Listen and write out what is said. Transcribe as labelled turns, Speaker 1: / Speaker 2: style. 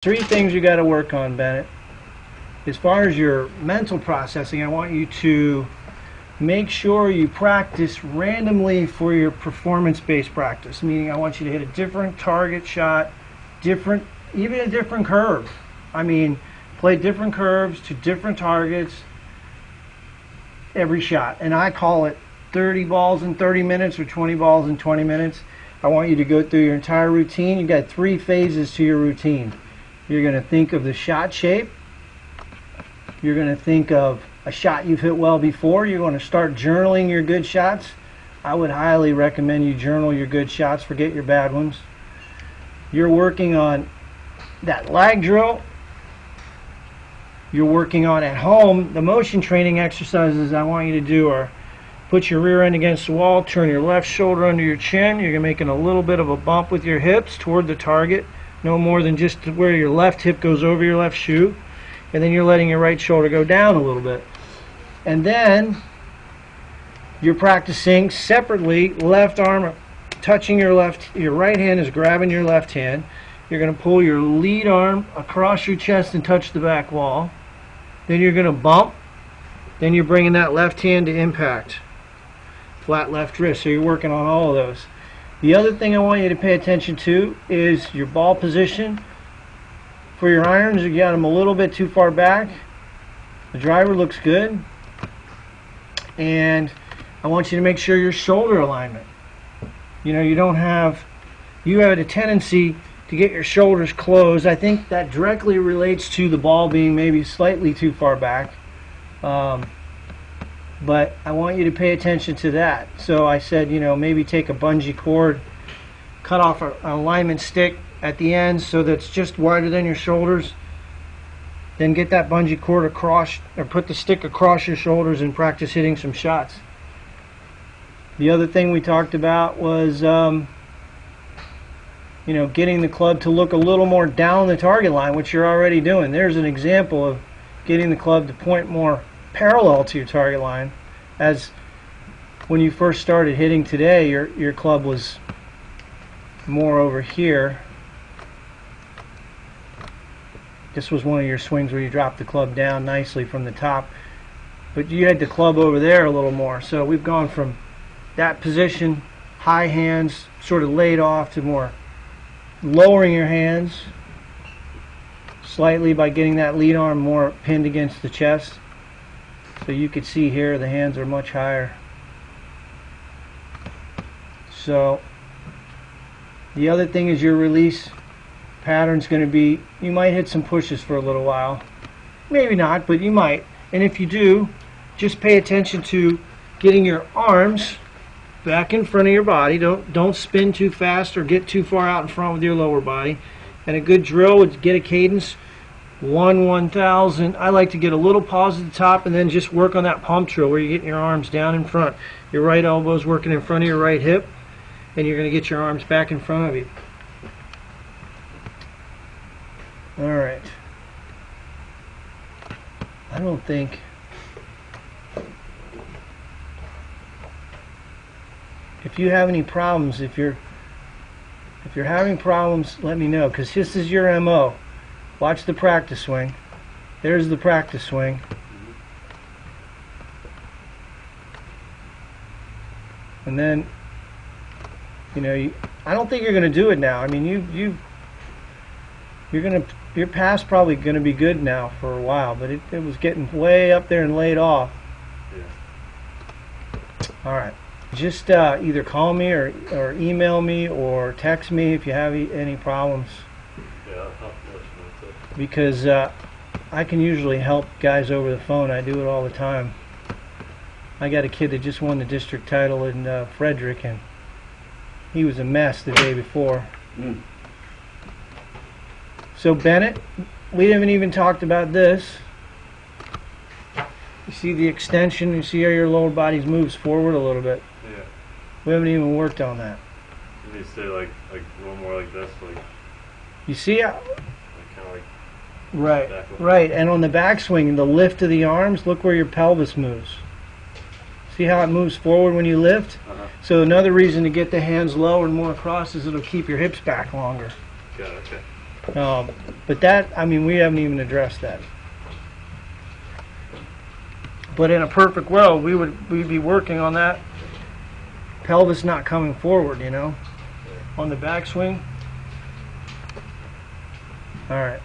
Speaker 1: Three things you got to work on, Bennett. As far as your mental processing, I want you to make sure you practice randomly for your performance-based practice, meaning I want you to hit a different target shot, even a different curve. I mean, play different curves to different targets every shot. And I call it 30 balls in 30 minutes or 20 balls in 20 minutes. I want you to go through your entire routine. You've got 3 phases to your routine. You're going to think of the shot shape. You're going to think of a shot you've hit well before. You're going to start journaling your good shots. I would highly recommend you journal your good shots. Forget your bad ones. You're working on that lag drill. You're working on at home. The motion training exercises I want you to do are put your rear end against the wall, turn your left shoulder under your chin. You're making a little bit of a bump with your hips toward the target. No more than just where your left hip goes over your left shoe. And then you're letting your right shoulder go down a little bit. And then you're practicing separately, left arm touching your right hand is grabbing your left hand. You're going to pull your lead arm across your chest and touch the back wall. Then you're going to bump. Then you're bringing that left hand to impact. Flat left wrist. So you're working on all of those. The other thing I want you to pay attention to is your ball position. For your irons, you got them a little bit too far back. The driver looks good. And I want you to make sure your shoulder alignment. You know, you have a tendency to get your shoulders closed. I think that directly relates to the ball being maybe slightly too far back. But I want you to pay attention to that. So I said, maybe take a bungee cord, cut off an alignment stick at the end so that's just wider than your shoulders. Then get that bungee cord across, or put the stick across your shoulders and practice hitting some shots. The other thing we talked about was, getting the club to look a little more down the target line, which you're already doing. There's an example of getting the club to point more parallel to your target line. As when you first started hitting today, your club was more over here. This was one of your swings where you dropped the club down nicely from the top, but you had the club over there a little more. So we've gone from that position, high hands, sort of laid off, to more lowering your hands slightly by getting that lead arm more pinned against the chest. So you could see here the hands are much higher. So the other thing is your release pattern's going to be, you might hit some pushes for a little while. Maybe not, but you might. And if you do, just pay attention to getting your arms back in front of your body. Don't spin too fast or get too far out in front with your lower body. And a good drill would get a cadence 1/1000. I like to get a little pause at the top and then just work on that pump drill where you're getting your arms down in front. Your right elbow's working in front of your right hip, and you're going to get your arms back in front of you. All right. I don't think if you have any problems, if you're having problems, let me know, because this is your MO. Watch the practice swing. There's the practice swing. And then, I don't think you're going to do it now. I mean, your pass probably going to be good now for a while, but it was getting way up there and laid off. Yeah. All right. Just either call me or email me or text me if you have any problems.
Speaker 2: Yeah, I'll let you know too.
Speaker 1: Because I can usually help guys over the phone. I do it all the time. I got a kid that just won the district title in Frederick, and he was a mess the day before. So Bennett, we haven't even talked about this. You see the extension, you see how your lower body moves forward a little bit.
Speaker 2: Yeah.
Speaker 1: We haven't even worked on that.
Speaker 2: You say like one more like this, like
Speaker 1: you see how,
Speaker 2: kind of like
Speaker 1: right. And on the backswing, the lift of the arms, look where your pelvis moves. See how it moves forward when you lift? So another reason to get the hands low and more across is it'll keep your hips back longer.
Speaker 2: Got it, okay.
Speaker 1: But that, I mean, we haven't even addressed that. But in a perfect world, we'd be working on that pelvis not coming forward, you know, on the backswing. All right.